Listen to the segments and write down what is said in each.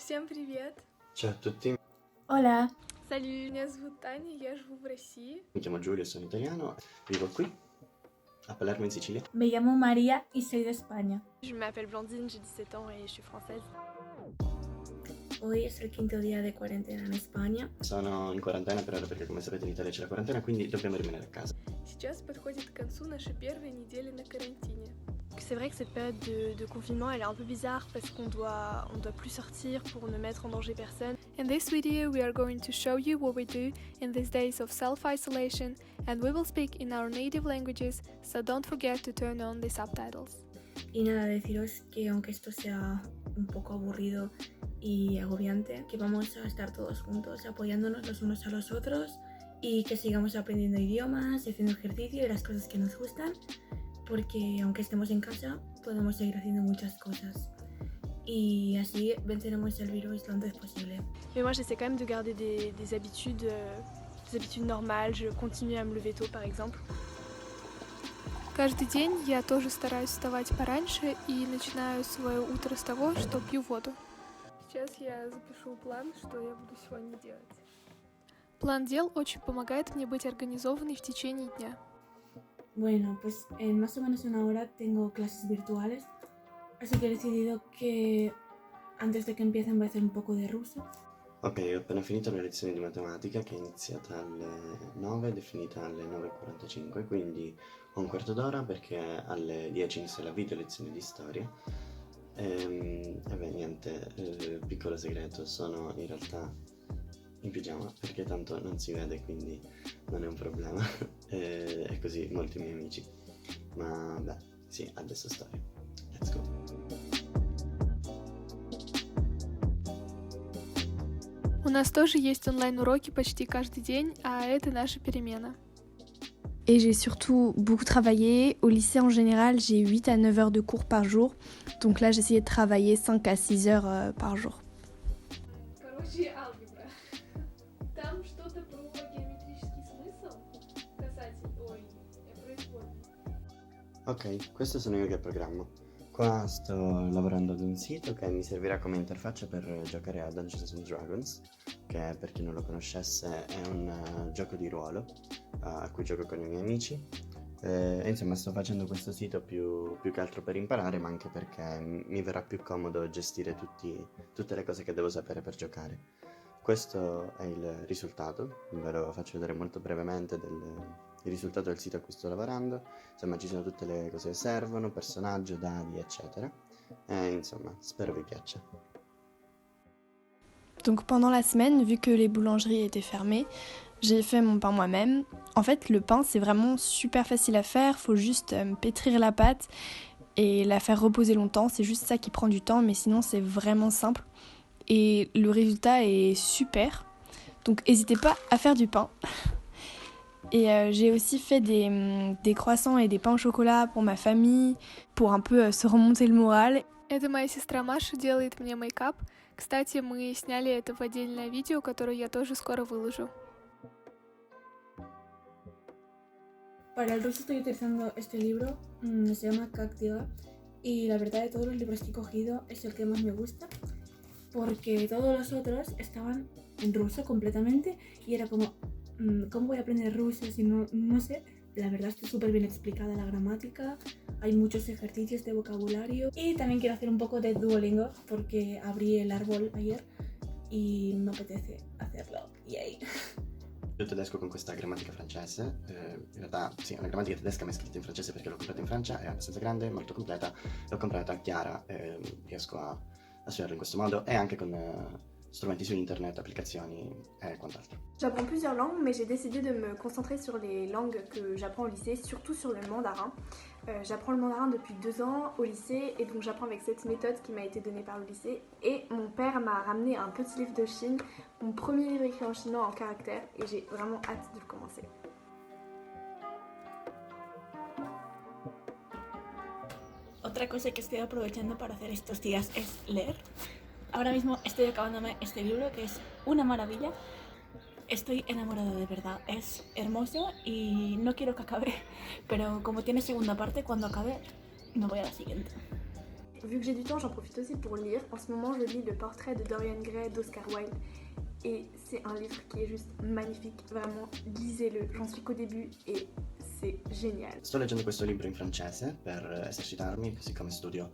Всем привет! Ciao a tutti, Hola, Salut, меня зовут Таня, я живу в России. mi chiamo Giulio, sono italiano, vivo qui, a Palermo in Sicilia. me llamo María y soy de España. Je m'appelle Blandine, j'ai 17 ans et je suis française. Hoy es el quinto día de cuarentena en España. Sono in quarantena per ora perché come sapete in Italia c'è la quarantena, quindi dobbiamo rimanere a casa. Сейчас подходит к концу наша первая неделя на карантине. C'est vrai que cette période de confinement elle est un peu bizarre parce qu'on doit plus sortir pour ne mettre en danger personne. In this video we are going to show you what we do in these days of self-isolation and we will speak in our native languages, so don't forget to turn on the subtitles. Y nada, deciros que aunque esto sea un poco aburrido y agobiante, que vamos a estar todos juntos apoyándonos los unos a los otros y que sigamos aprendiendo idiomas y haciendo ejercicio y las cosas que nos gustan, porque aunque estemos en casa podemos seguir haciendo muchas cosas y así venceremos el virus lo antes posible. Mais moi j'essaie quand même de garder des habitudes normales, je continue à me lever tôt par exemple. Каждый день я тоже стараюсь вставать пораньше и начинаю свое утро с того, что пью воду. Сейчас я запишу план, что я буду сегодня делать. План дел очень помогает мне быть организованной в течение дня. Bueno, pues en más o menos una hora tengo clases virtuales, así que he decidido que antes de que empiecen voy a hacer un poco de ruso. Ok, ho appena finito la lezione di matematica che è iniziata alle 9 ed è finita alle 9:45, quindi ho un quarto d'ora perché alle 10 inizia la video lezione di storia. E beh, niente, piccolo segreto, sono in realtà in pigiama perché tanto non si vede, quindi non è un problema. E così molti miei amici. Ma beh, sì, adesso storia. Let's go. У нас тоже есть онлайн-уроки почти каждый день, а это наша перемена. Et j'ai surtout beaucoup travaillé. Au lycée en général, j'ai 8 à 9 heures de cours par jour. Donc là, j'essayais de travailler 5 à 6 heures par jour. Короче, алгебра. Там что-то про геометрический смысл касательно... Ой, производный. Ok, questo sono io che programmo. Qua sto lavorando ad un sito che mi servirà come interfaccia per giocare a Dungeons and Dragons, che per chi non lo conoscesse è un gioco di ruolo a cui gioco con i miei amici. E insomma sto facendo questo sito più che altro per imparare, ma anche perché mi verrà più comodo gestire tutte le cose che devo sapere per giocare. Questo è il risultato, ve lo faccio vedere molto brevemente il risultato del sito a cui sto lavorando. Insomma ci sono tutte le cose che servono, personaggio, dadi, eccetera. E insomma, spero vi piaccia. Donc pendant la semaine, vu que les boulangeries étaient fermées, j'ai fait mon pain moi-même. En fait, le pain, c'est vraiment super facile à faire. Faut juste pétrir la pâte et la faire reposer longtemps. C'est juste ça qui prend du temps, mais sinon, c'est vraiment simple. Et le résultat est super. Donc n'hésitez pas à faire du pain. Et j'ai aussi fait des croissants et des pains au chocolat pour ma famille, pour un peu se remonter le moral. Это моя сестра Маша делает мне мейкап. Кстати, мы сняли это в отдельное видео, которое я тоже скоро выложу. Para el ruso estoy utilizando este libro, se llama Как дела, y la verdad de todos los libros que he cogido es el que más me gusta, porque todos los otros estaban en ruso completamente y era como, ¿cómo voy a aprender ruso si no sé? La verdad está súper bien explicada la gramática, hay muchos ejercicios de vocabulario y también quiero hacer un poco de Duolingo porque abrí el árbol ayer y me apetece hacerlo, yay! Io tedesco con questa grammatica francese, in realtà sì, è una grammatica tedesca ma è scritta in francese perché l'ho comprata in Francia, è abbastanza grande, molto completa, l'ho comprata chiara, riesco a studiarla in questo modo e anche con strumenti su internet, applicazioni e quant'altro. J'apprends plusieurs langues, mais j'ai décidé de me concentrer sur les langues que j'apprends au lycée, surtout sur le mandarin. J'apprends le mandarin depuis 2 ans au lycée et donc j'apprends avec cette méthode qui m'a été donnée par le lycée. Et mon père m'a ramené un petit livre de Chine, mon premier livre écrit en chinois en caractères et j'ai vraiment hâte de le commencer. Otra cosa que estoy aprovechando para hacer estos días es leer. Ahora mismo estoy acabándome este libro que es una maravilla. Estoy enamorada de verdad, es hermoso y no quiero que acabe, pero como tiene segunda parte, cuando acabe me voy a la siguiente. vu que j'ai du temps, j'en profite aussi pour lire. En ce moment, je lis Le portrait de Dorian Gray d'Oscar Wilde. Et c'est un livre qui est juste magnifique, vraiment, lisez-le. J'en suis qu'au début et c'est génial. Sto leggendo questo libro in francese per esercitarmi, siccome studio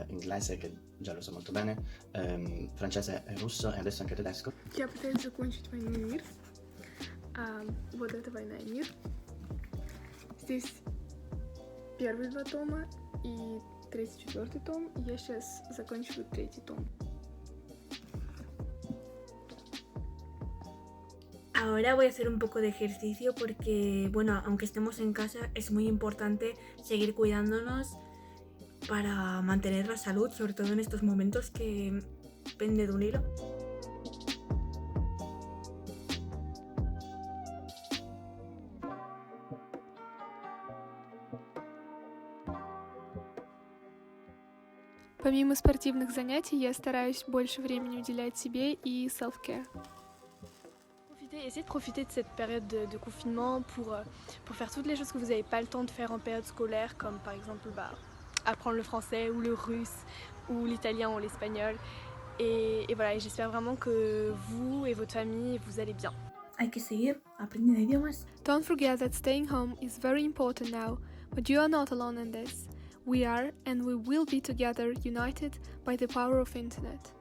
inglese, che già lo so molto bene, francese e russo e adesso anche tedesco. Я пытаюсь закончить «Войну и мир». Вот это «Война и мир». Здесь первые 2 тома и 3-й, 4-й том. И я сейчас заканчиваю 3-й том. Ahora voy a hacer un poco de ejercicio porque, bueno, aunque estemos en casa, es muy importante seguir cuidándonos para mantener la salud, sobre todo en estos momentos que pende de un hilo. Помимо спортивных занятий, я стараюсь больше времени уделять себе и self-care. Essayez de profiter de cette période de confinement pour faire toutes les choses que vous n'avez pas le temps de faire en période scolaire, comme par exemple apprendre le français ou le russe ou l'italien ou l'espagnol. Et voilà, et j'espère vraiment que vous et votre famille, vous allez bien. Hay que seguir aprendiendo idiomas. Don't forget that staying home is very important now, but you are not alone in this. We are and we will be together, united by the power of internet.